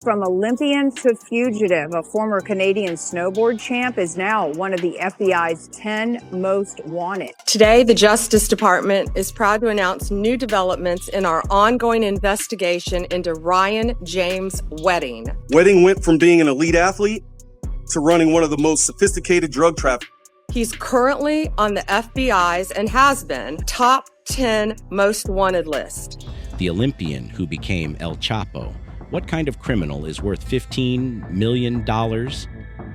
From Olympian to fugitive, a former Canadian snowboard champ is now one of the FBI's 10 most wanted. Today, the Justice Department is proud to announce new developments in our ongoing investigation into Ryan James Wedding. Wedding went from being an elite athlete to running one of the most sophisticated drug traffickers. He's currently on the FBI's and has been top 10 most wanted list. The Olympian who became El Chapo. What kind of criminal is worth $15 million?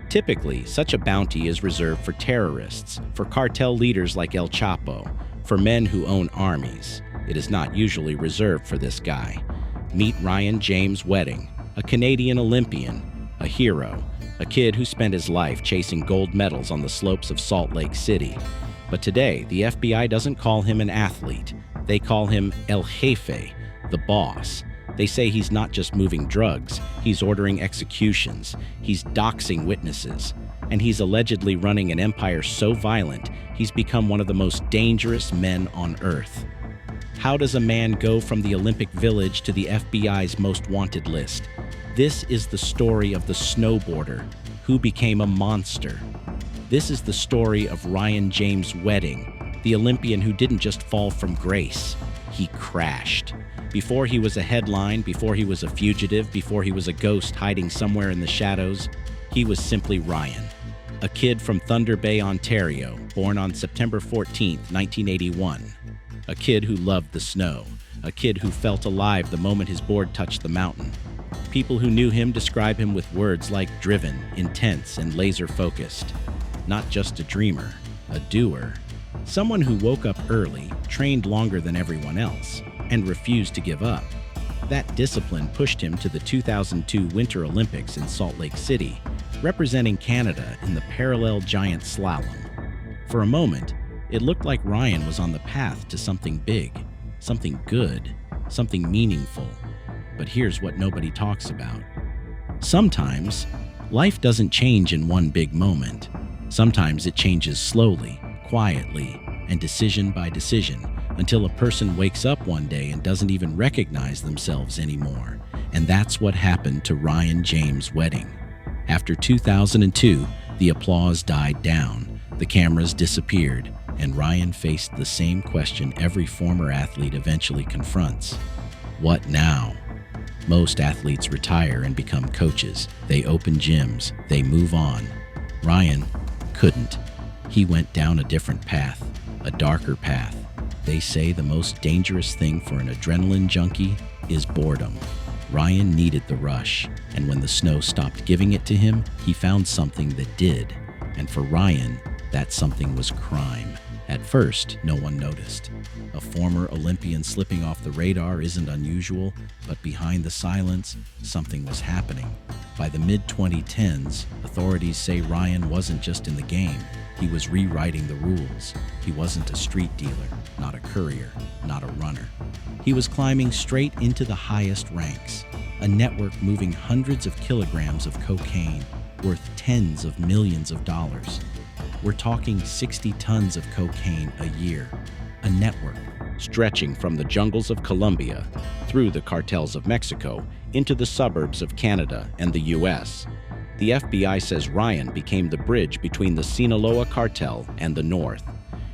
Typically, such a bounty is reserved for terrorists, for cartel leaders like El Chapo, for men who own armies. It is not usually reserved for this guy. Meet Ryan James Wedding, a Canadian Olympian, a hero, a kid who spent his life chasing gold medals on the slopes of Salt Lake City. But today, the FBI doesn't call him an athlete. They call him El Jefe, the boss. They say he's not just moving drugs, he's ordering executions, he's doxing witnesses, and he's allegedly running an empire so violent, he's become one of the most dangerous men on Earth. How does a man go from the Olympic Village to the FBI's most wanted list? This is the story of the snowboarder, who became a monster. This is the story of Ryan James Wedding, the Olympian who didn't just fall from grace, he crashed. Before he was a headline, before he was a fugitive, before he was a ghost hiding somewhere in the shadows, he was simply Ryan, a kid from Thunder Bay, Ontario, born on September 14, 1981. A kid who loved the snow, a kid who felt alive the moment his board touched the mountain. People who knew him describe him with words like driven, intense, and laser-focused. Not just a dreamer, a doer. Someone who woke up early, trained longer than everyone else, and refused to give up. That discipline pushed him to the 2002 Winter Olympics in Salt Lake City, representing Canada in the parallel giant slalom. For a moment, it looked like Ryan was on the path to something big, something good, something meaningful. But here's what nobody talks about. Sometimes, life doesn't change in one big moment. Sometimes it changes slowly, quietly, and decision by decision, until a person wakes up one day and doesn't even recognize themselves anymore. And that's what happened to Ryan James Wedding. After 2002, the applause died down, the cameras disappeared, and Ryan faced the same question every former athlete eventually confronts. What now? Most athletes retire and become coaches. They open gyms. They move on. Ryan couldn't. He went down a different path, a darker path. They say the most dangerous thing for an adrenaline junkie is boredom. Ryan needed the rush, and when the snow stopped giving it to him, he found something that did. And for Ryan, that something was crime. At first, no one noticed. A former Olympian slipping off the radar isn't unusual, but behind the silence, something was happening. By the mid-2010s, authorities say Ryan wasn't just in the game. He was rewriting the rules. He wasn't a street dealer, not a courier, not a runner. He was climbing straight into the highest ranks, a network moving hundreds of kilograms of cocaine, worth tens of millions of dollars. We're talking 60 tons of cocaine a year, a network stretching from the jungles of Colombia, through the cartels of Mexico, into the suburbs of Canada and the US. The FBI says Ryan became the bridge between the Sinaloa Cartel and the North.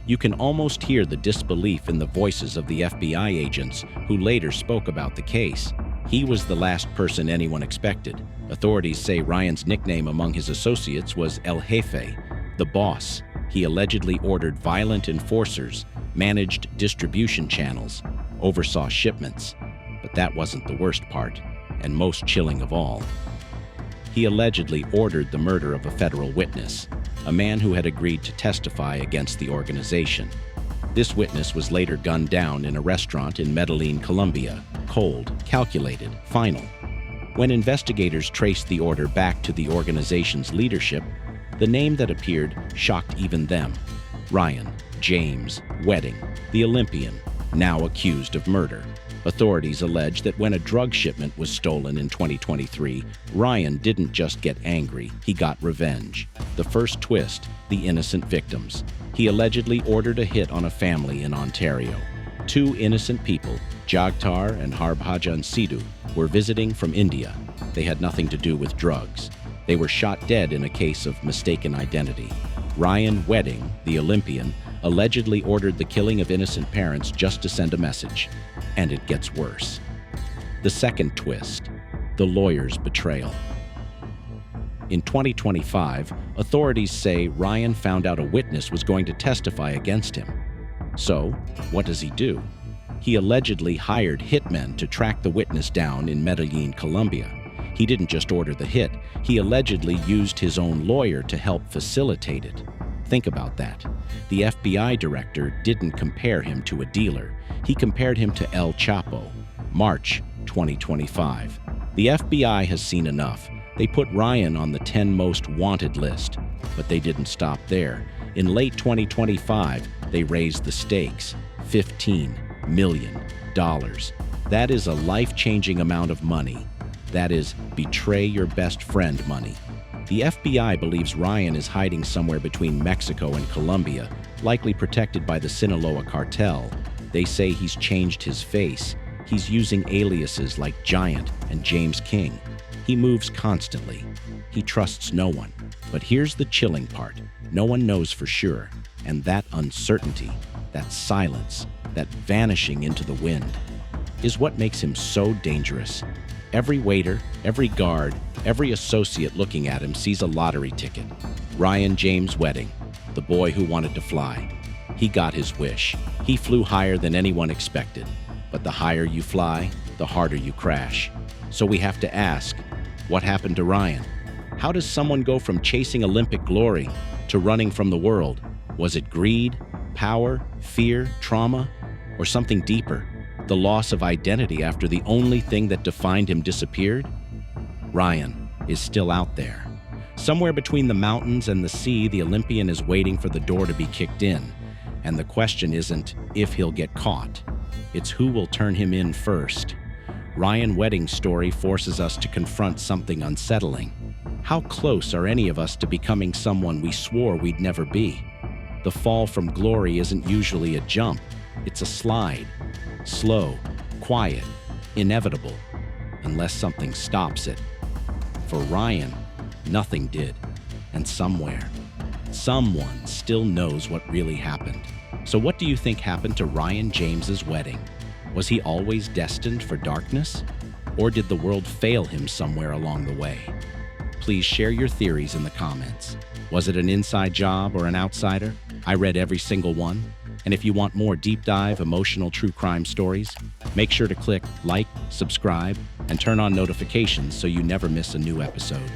You can almost hear the disbelief in the voices of the FBI agents who later spoke about the case. He was the last person anyone expected. Authorities say Ryan's nickname among his associates was El Jefe, the boss. He allegedly ordered violent enforcers, managed distribution channels, oversaw shipments. But that wasn't the worst part, and most chilling of all. He allegedly ordered the murder of a federal witness, a man who had agreed to testify against the organization. This witness was later gunned down in a restaurant in Medellin, Colombia. Cold, calculated, final. When investigators traced the order back to the organization's leadership, the name that appeared shocked even them. Ryan James Wedding, the Olympian, now accused of murder. Authorities allege that when a drug shipment was stolen in 2023, Ryan didn't just get angry, he got revenge. The first twist, the innocent victims. He allegedly ordered a hit on a family in Ontario. Two innocent people, Jagtar and Harbhajan Sidhu, were visiting from India. They had nothing to do with drugs. They were shot dead in a case of mistaken identity. Ryan Wedding, the Olympian, allegedly ordered the killing of innocent parents just to send a message. And it gets worse. The second twist, the lawyer's betrayal. In 2025, authorities say Ryan found out a witness was going to testify against him. So, what does he do? He allegedly hired hitmen to track the witness down in Medellin, Colombia. He didn't just order the hit, he allegedly used his own lawyer to help facilitate it. Think about that. The FBI director didn't compare him to a dealer. He compared him to El Chapo. March 2025. The FBI has seen enough. They put Ryan on the 10 most wanted list. But they didn't stop there. In late 2025, they raised the stakes. $15 million. That is a life-changing amount of money. That is, betray your best friend money. The FBI believes Ryan is hiding somewhere between Mexico and Colombia, likely protected by the Sinaloa Cartel. They say he's changed his face. He's using aliases like Giant and James King. He moves constantly. He trusts no one. But here's the chilling part. No one knows for sure. And that uncertainty, that silence, that vanishing into the wind, is what makes him so dangerous. Every waiter, every guard, every associate looking at him sees a lottery ticket. Ryan James Wedding, the boy who wanted to fly. He got his wish. He flew higher than anyone expected. But the higher you fly, the harder you crash. So we have to ask, what happened to Ryan? How does someone go from chasing Olympic glory to running from the world? Was it greed, power, fear, trauma, or something deeper? The loss of identity after the only thing that defined him disappeared? Ryan is still out there. Somewhere between the mountains and the sea, the Olympian is waiting for the door to be kicked in. And the question isn't if he'll get caught. It's who will turn him in first. Ryan Wedding's story forces us to confront something unsettling. How close are any of us to becoming someone we swore we'd never be? The fall from glory isn't usually a jump. It's a slide. Slow, quiet, inevitable, unless something stops it. For Ryan, nothing did. And somewhere, someone still knows what really happened. So what do you think happened to Ryan James's Wedding? Was he always destined for darkness? Or did the world fail him somewhere along the way? Please share your theories in the comments. Was it an inside job or an outsider? I read every single one. And if you want more deep dive, emotional true crime stories, make sure to click like, subscribe, and turn on notifications so you never miss a new episode.